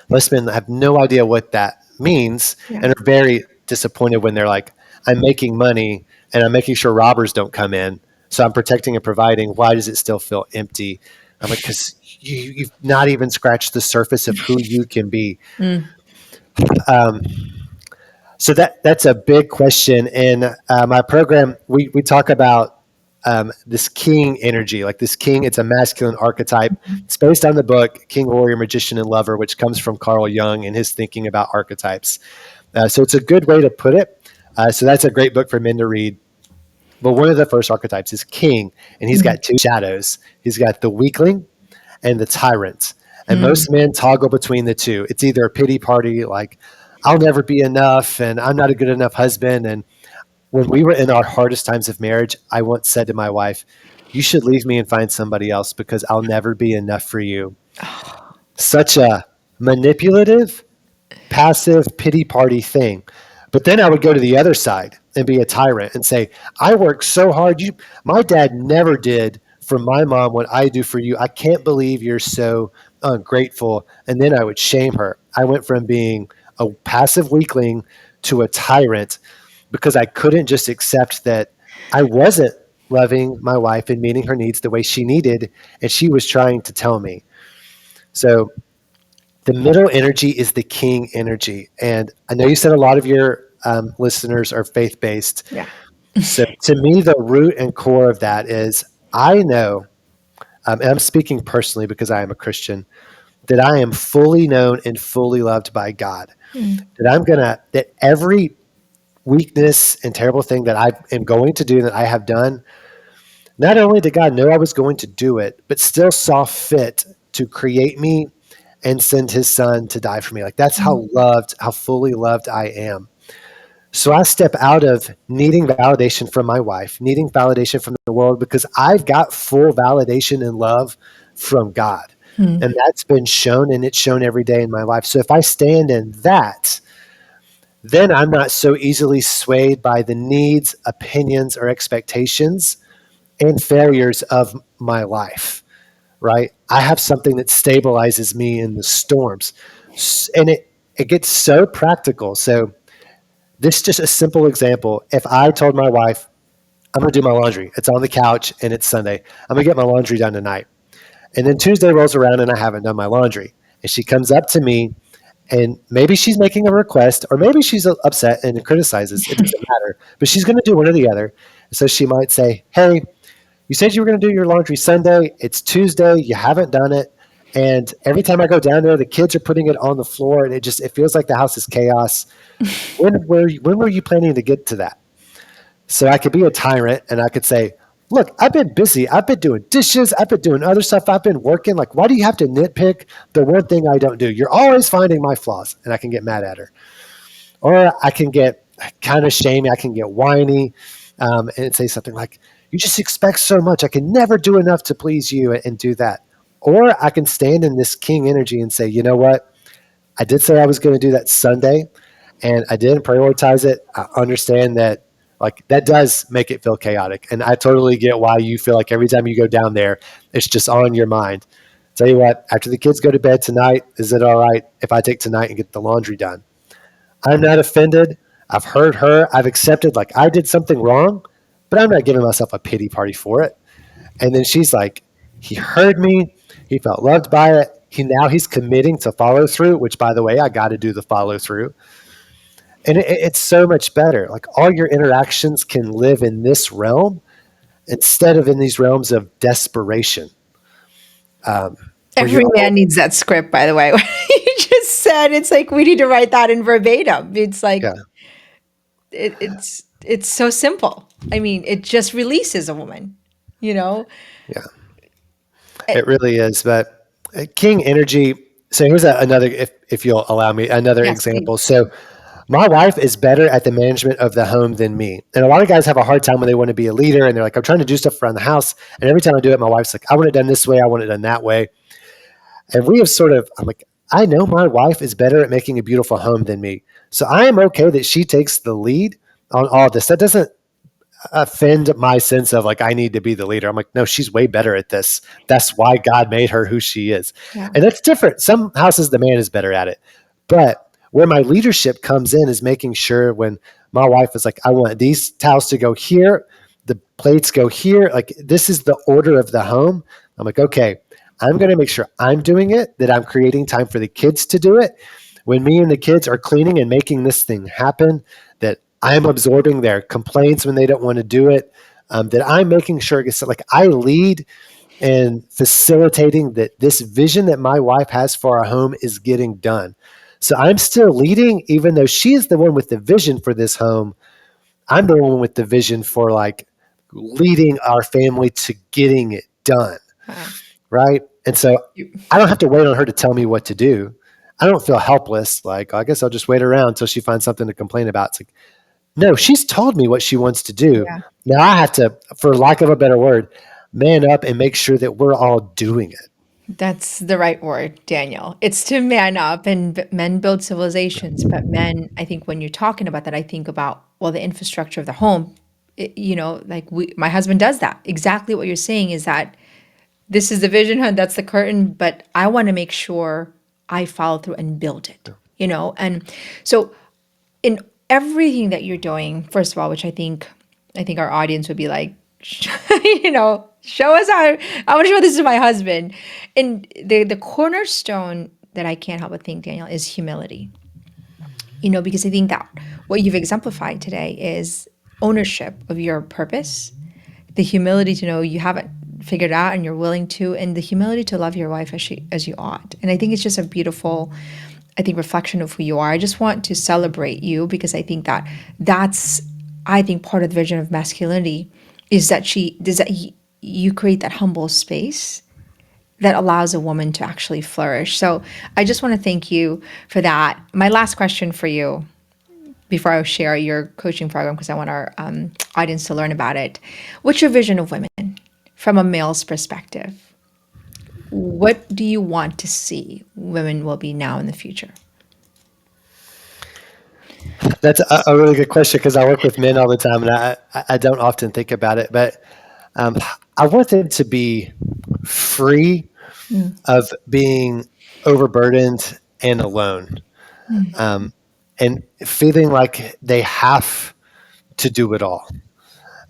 Most men have no idea what that means Yeah. and are very disappointed when they're like, I'm making money and I'm making sure robbers don't come in. So I'm protecting and providing. Why does it still feel empty? I'm like, because you've not even scratched the surface of who you can be. Mm. Um, so that's a big question. In my program, we talk about this king energy, like this king. It's a masculine archetype. It's based on the book King, Warrior, Magician, and Lover, which comes from Carl Jung and his thinking about archetypes. So it's a good way to put it. So that's a great book for men to read. But one of the first archetypes is king, and he's got two shadows. He's got the weakling and the tyrant. And Mm. most men toggle between the two. It's either a pity party, like, I'll never be enough, and I'm not a good enough husband. And when we were in our hardest times of marriage, I once said to my wife, you should leave me and find somebody else because I'll never be enough for you. Such a manipulative, passive pity party thing. But then I would go to the other side and be a tyrant and say, I worked so hard. My dad never did for my mom what I do for you. I can't believe you're so ungrateful. And then I would shame her. I went from being a passive weakling to a tyrant because I couldn't just accept that I wasn't loving my wife and meeting her needs the way she needed. And she was trying to tell me. So the middle energy is the king energy. And I know you said a lot of your listeners are faith based. Yeah. So to me, the root and core of that is I know, and I'm speaking personally because I am a Christian, that I am fully known and fully loved by God. Mm. That every weakness and terrible thing that I am going to do that I have done, not only did God know I was going to do it, but still saw fit to create me and send his son to die for me. Like that's Mm. how fully loved I am. So I step out of needing validation from my wife, needing validation from the world, because I've got full validation and love from God. Mm. And that's been shown and it's shown every day in my life. So if I stand in that, then I'm not so easily swayed by the needs, opinions, or expectations and failures of my life, right? I have something that stabilizes me in the storms. And it gets so practical. So this is just a simple example. If I told my wife, I'm going to do my laundry, it's on the couch and it's Sunday, I'm going to get my laundry done tonight. And then Tuesday rolls around and I haven't done my laundry. And she comes up to me and maybe she's making a request or maybe she's upset and criticizes. It doesn't matter. But she's going to do one or the other. So she might say, hey, you said you were going to do your laundry Sunday. It's Tuesday. You haven't done it. And every time I go down there, the kids are putting it on the floor and it feels like the house is chaos. When were you planning to get to that? So I could be a tyrant and I could say, look, I've been busy. I've been doing dishes. I've been doing other stuff. I've been working. Like, why do you have to nitpick the one thing I don't do? You're always finding my flaws. And I can get mad at her. Or I can get kind of shamey. I can get whiny and say something like, you just expect so much. I can never do enough to please you and do that. Or I can stand in this king energy and say, you know what? I did say I was going to do that Sunday and I didn't prioritize it. I understand that like that does make it feel chaotic. And I totally get why you feel like every time you go down there, it's just on your mind. Tell you what, after the kids go to bed tonight, is it all right if I take tonight and get the laundry done? I'm not offended. I've heard her. I've accepted like I did something wrong, but I'm not giving myself a pity party for it. And then she's like, he heard me. He felt loved by it. He's committing to follow through, which by the way, I got to do the follow through. And it's so much better. Like all your interactions can live in this realm instead of in these realms of desperation, um, where you're, Every man needs that script, by the way. What you just said, it's like we need to write that in verbatim. It's yeah, like it's so simple. I mean, it just releases a woman, you know? yeah, Eh, it really is. But King energy. So here's another, if you'll allow me, another yes, example. please. So my wife is better at the management of the home than me. And a lot of guys have a hard time when they want to be a leader and they're like, I'm trying to do stuff around the house. And every time I do it, my wife's like, I want it done this way. I want it done that way. And we have sort of, I'm like, I know my wife is better at making a beautiful home than me. So I am okay that she takes the lead on all this. That doesn't offend my sense of like, I need to be the leader. I'm like, no, she's way better at this. That's why God made her who she is. Yeah. And that's different. Some houses, the man is better at it. But where my leadership comes in is making sure when my wife is like, I want these towels to go here, the plates go here. Like, this is the order of the home. I'm like, okay, I'm going to make sure I'm doing it, that I'm creating time for the kids to do it. When me and the kids are cleaning and making this thing happen, that I'm absorbing their complaints when they don't want to do it, that I'm making sure it gets like I lead and facilitating that this vision that my wife has for our home is getting done. So I'm still leading, even though she's the one with the vision for this home. I'm the one with the vision for like leading our family to getting it done. Uh, Right. And so you- I don't have to wait on her to tell me what to do. I don't feel helpless. Like, I guess I'll just wait around until she finds something to complain about. It's like, no, she's told me what she wants to do. yeah. Now I have to, for lack of a better word, man up and make sure that we're all doing it. That's the right word, Daniel. It's to man up and men build civilizations. But men, I think when you're talking about that, I think about, well, the infrastructure of the home. Like my husband does that. Exactly what you're saying is that this is the vision, hun, that's the curtain, but I want to make sure I follow through and build it. And so in everything that you're doing, first of all, which I think our audience would be like, show us how I want to show this to my husband. And the cornerstone that I can't help but think, Daniel, is humility. Because I think that what you've exemplified today is ownership of your purpose, the humility to know you haven't figured out and you're willing to, and the humility to love your wife as you ought. And I think it's just a beautiful, I think, reflection of who you are. I just want to celebrate you because I think that's I think part of the vision of masculinity is that you create that humble space that allows a woman to actually flourish. So I just want to thank you for that. My last question for you before I share your coaching program, because I want our audience to learn about it. What's your vision of women from a male's perspective? What do you want to see women will be now in the future? That's a really good question because I work with men all the time and I don't often think about it. But um, I want them to be free Mm, of being overburdened and alone, mm, um, and feeling like they have to do it all.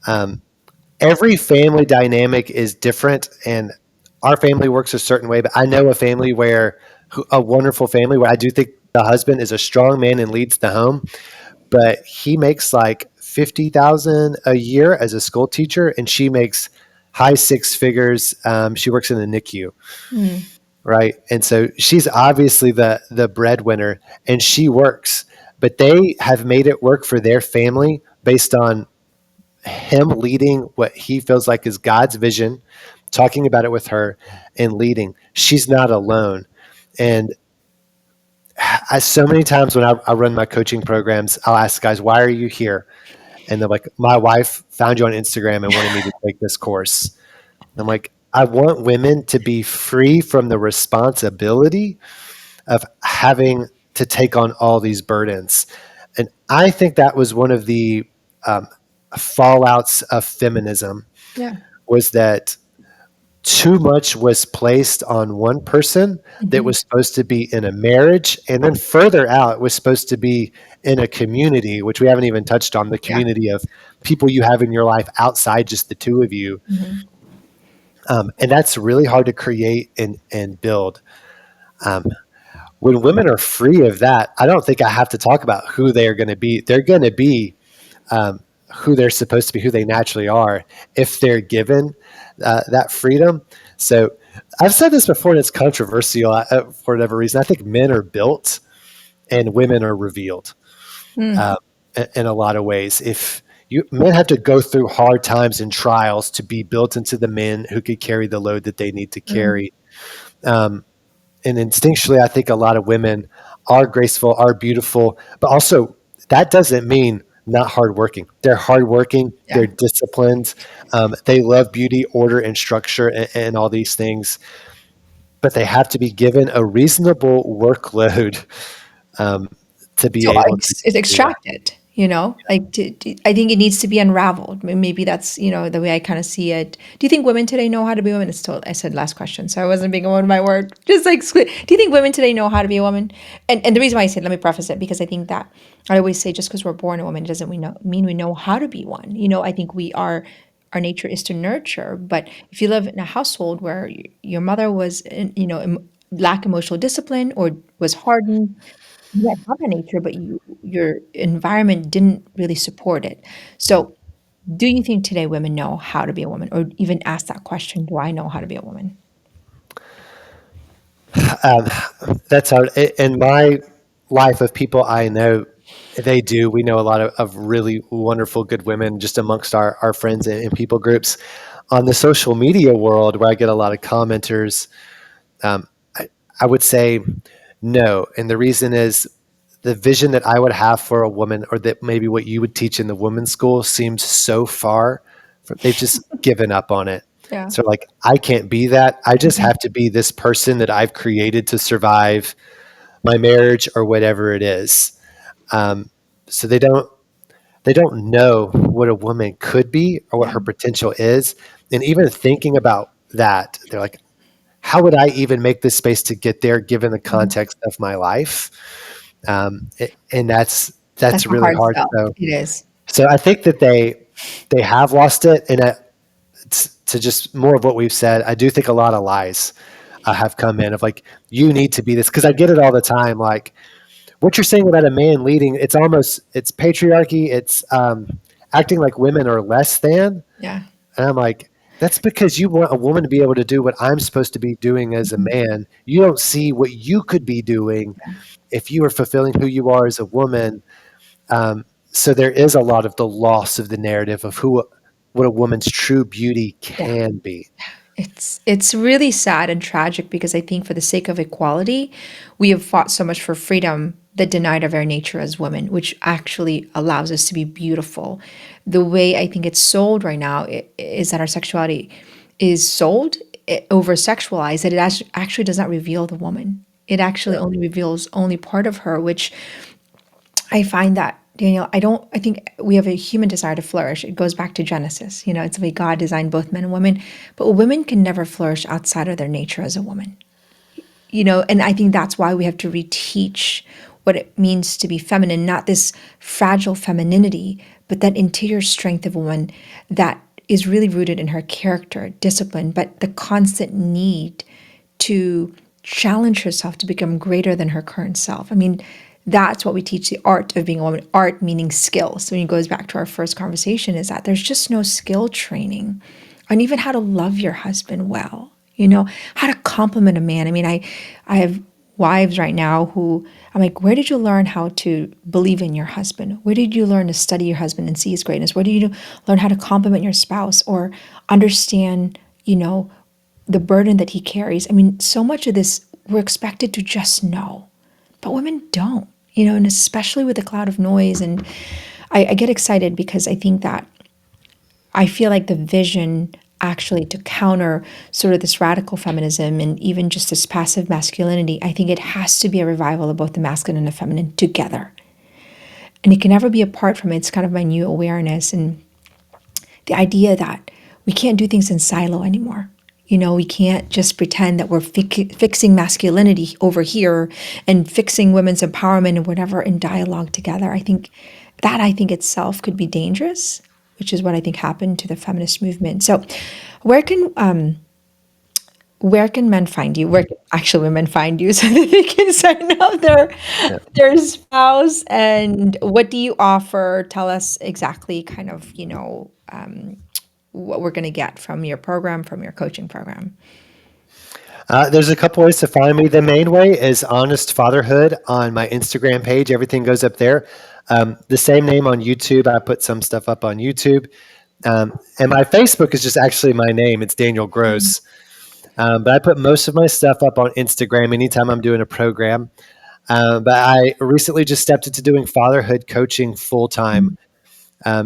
Um, every family dynamic is different, and our family works a certain way. But I know a family where a wonderful family where I do think the husband is a strong man and leads the home, but he makes like 50,000 a year as a school teacher, and she makes high six figures. She works in the NICU, mm, right? And so she's obviously the breadwinner, and she works, but they have made it work for their family based on him leading what he feels like is God's vision, talking about it with her, and leading. She's not alone. And so many times when I run my coaching programs, I'll ask guys, why are you here? And they're like, my wife found you on Instagram and wanted me to take this course. And I'm like, I want women to be free from the responsibility of having to take on all these burdens. And I think that was one of the um, fallouts of feminism Yeah. was that too much was placed on one person that Hmm. was supposed to be in a marriage, and then further out was supposed to be in a community, which we haven't even touched on, the Yeah. community of people you have in your life outside just the two of you. Hmm. And that's really hard to create and build. Um, when women are free of that, I don't think I have to talk about who they are going to be. They're going to be um, who they're supposed to be, who they naturally are, if they're given that freedom. So I've said this before, and it's controversial for whatever reason. I think men are built and women are revealed Mm. uh, in a lot of ways. If men have to go through hard times and trials to be built into the men who could carry the load that they need to Mm. carry. Um, and instinctually, I think a lot of women are graceful, are beautiful, but also that doesn't mean not hardworking. They're hardworking, they're Yeah. disciplined, they love beauty, order, and structure, and all these things. But they have to be given a reasonable workload um, to be So able to it's do that. extracted, you know, like I think it needs to be unraveled. Maybe that's, you know, the way I kind of see it. Do you think women today know how to be women? It's still, I said last question, so I wasn't being a woman by word. Just like, do you think women today know how to be a woman? And the reason why I said, let me preface it, because I think that I always say just because we're born a woman doesn't we know mean we know how to be one. You know, I think we are. Our nature is to nurture, but if you live in a household where your mother was, you know, lack emotional discipline or was hardened, you might have a nature, but your environment didn't really support it. So, do you think today women know how to be a woman, or even ask that question? Do I know how to be a woman? Um, that's hard. In my life of people I know, they do. We know a lot of really wonderful, good women just amongst our friends and people groups. On the social media world, where I get a lot of commenters, um, I, I would say no. And the reason is the vision that I would have for a woman, or that maybe what you would teach in the women's school, seems so far from, they've just given up on it. Yeah. So, like, I can't be that. I just Mhm. have to be this person that I've created to survive my marriage or whatever it is. Um, so they don't know what a woman could be or what Yeah. her potential is. And even thinking about that, they're like, how would I even make this space to get there given the Mhm. context of my life? And That's that's a really hard hard. sell. So, It is. so I think that they have lost it. And to just more of what we've said, I do think a lot of lies have come in of like, you need to be this, because I get it all the time. Like, what you're saying about a man leading, it's patriarchy. It's acting like women are less than. Yeah. And I'm like, that's because you want a woman to be able to do what I'm supposed to be doing as a Mhm. man. You don't see what you could be doing Yeah. if you are fulfilling who you are as a woman. So there is a lot of the loss of the narrative of who what a woman's true beauty Yeah. can be. It's really sad and tragic because I think for the sake of equality, we have fought so much for freedom that denied our very nature as women, which actually allows us to be beautiful. The way I think it's sold right now is that our sexuality is sold, over sexualized, that it actually does not reveal the woman. It actually only reveals only part of her, which I find that, Daniel, I think we have a human desire to flourish. It goes back to Genesis. You know, it's the way God designed both men and women, but women can never flourish outside of their nature as a woman. You know, and I think that's why we have to reteach what it means to be feminine, not this fragile femininity, but that interior strength of a woman that is really rooted in her character, discipline, but the constant need to challenge herself to become greater than her current self. I mean, that's what we teach the art of being a woman, art meaning skill. So when it goes back to our first conversation, is that there's just no skill training on even how to love your husband well, you know, how to compliment a man. I mean, I have wives right now who I'm like, where did you learn how to believe in your husband? Where did you learn to study your husband and see his greatness? Where did you learn how to compliment your spouse or understand, you know, the burden that he carries? I mean, so much of this we're expected to just know, but women don't, you know, and especially with the cloud of noise. And I get excited because I think that I feel like the vision actually to counter sort of this radical feminism and even just this passive masculinity, I think it has to be a revival of both the masculine and the feminine together. And it can never be apart from it. It's kind of my new awareness. And the idea that we can't do things in silo anymore. We can't just pretend that we're fixing masculinity over here and fixing women's empowerment and whatever in dialogue together. I think itself could be dangerous, which is what I think happened to the feminist movement. So, where can where can men find you? Where can actually women find you so that they can sign up their spouse? And what do you offer? Tell us exactly kind of, what we're going to get from your program, from your coaching program. There's a couple ways to find me. The main way is Honest Fatherhood on my Instagram page. Everything goes up there. The same name on YouTube. I put some stuff up on YouTube. And my Facebook is just actually my name. It's Daniel Grose. But I put most of my stuff up on Instagram anytime I'm doing a program. But I recently just stepped into doing fatherhood coaching full time.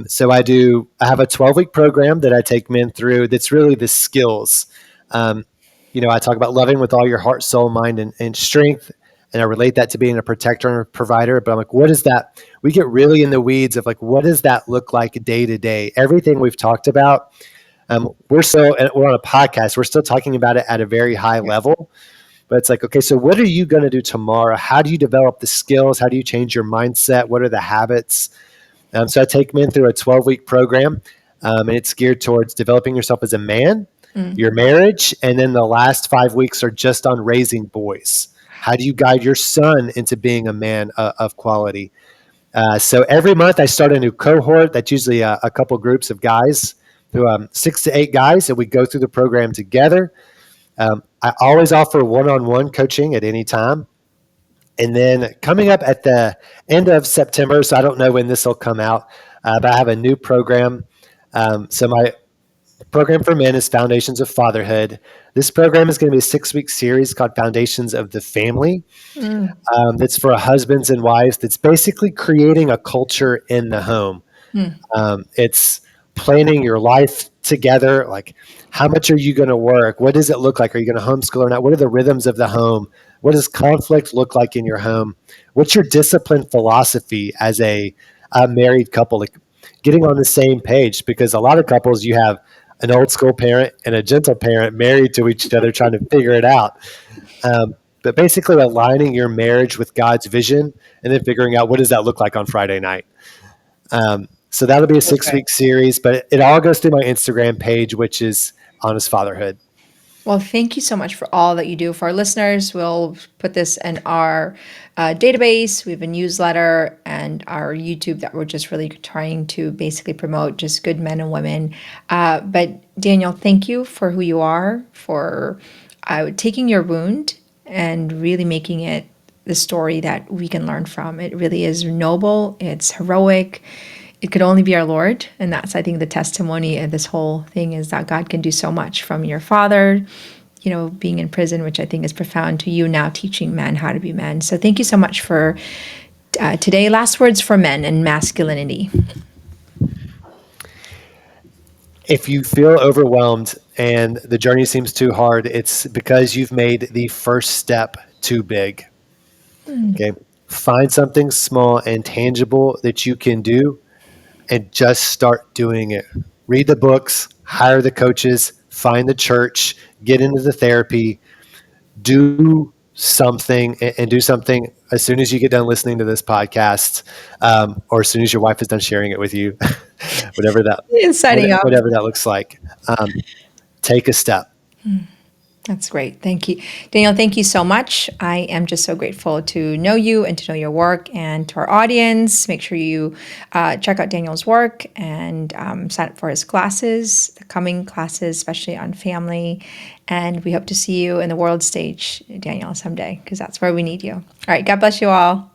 So I have a 12-week program that I take men through that's really the skills. Um, I talk about loving with all your heart, soul, mind, and strength. And I relate that to being a protector and a provider. But I'm like, what is that? We get really in the weeds of like, what does that look like day to day? Everything we've talked about, we're on a podcast. We're still talking about it at a very high level. But it's like, okay, so what are you going to do tomorrow? How do you develop the skills? How do you change your mindset? What are the habits? So I take men through a 12-week program, and it's geared towards developing yourself as a man, your marriage, and then the last 5 weeks are just on raising boys. How do you guide your son into being a man of quality? So every month I start a new cohort. That's usually a couple groups of guys, 6 to 8 guys, and we go through the program together. I always offer one-on-one coaching at any time. And then coming up at the end of September, so I don't know when this will come out, but I have a new program. So my program for men is Foundations of Fatherhood. This program is going to be a 6-week series called Foundations of the Family. Mm, That's for husbands and wives. That's basically creating a culture in the home. mm, It's planning your life together. Like, how much are you going to work? What does it look like? Are you going to homeschool or not? What are the rhythms of the home? What does conflict look like in your home? What's your discipline philosophy as a married couple? Like, getting on the same page, because a lot of couples, you have an old school parent and a gentle parent married to each other trying to figure it out. But basically aligning your marriage with God's vision and then figuring out what does that look like on Friday night. So that'll be a so 6-week series, but it all goes through my Instagram page, which is Honest Fatherhood. Well, thank you so much for all that you do for our listeners. We'll put this in our database. We have a newsletter and our YouTube that we're just really trying to basically promote just good men and women. But Daniel, thank you for who you are, for taking your wound and really making it the story that we can learn from. It really is noble, it's heroic. It could only be our Lord. And that's, I think, the testimony of this whole thing is that God can do so much from your father, being in prison, which I think is profound, to you now teaching men how to be men. So thank you so much for today. Last words for men and masculinity. If you feel overwhelmed and the journey seems too hard, it's because you've made the first step too big. Okay. Find something small and tangible that you can do and just start doing it. Read the books, hire the coaches, find the church, get into the therapy, do something, and do something as soon as you get done listening to this podcast, or as soon as your wife is done sharing it with you, whatever that And signing up. whatever that looks like. Take a step. That's great. Thank you. Daniel, thank you so much. I am just so grateful to know you and to know your work. And to our audience, make sure you check out Daniel's work and sign up for his classes, the coming classes, especially on family. And we hope to see you in the world stage, Daniel, someday, because that's where we need you. All right. God bless you all.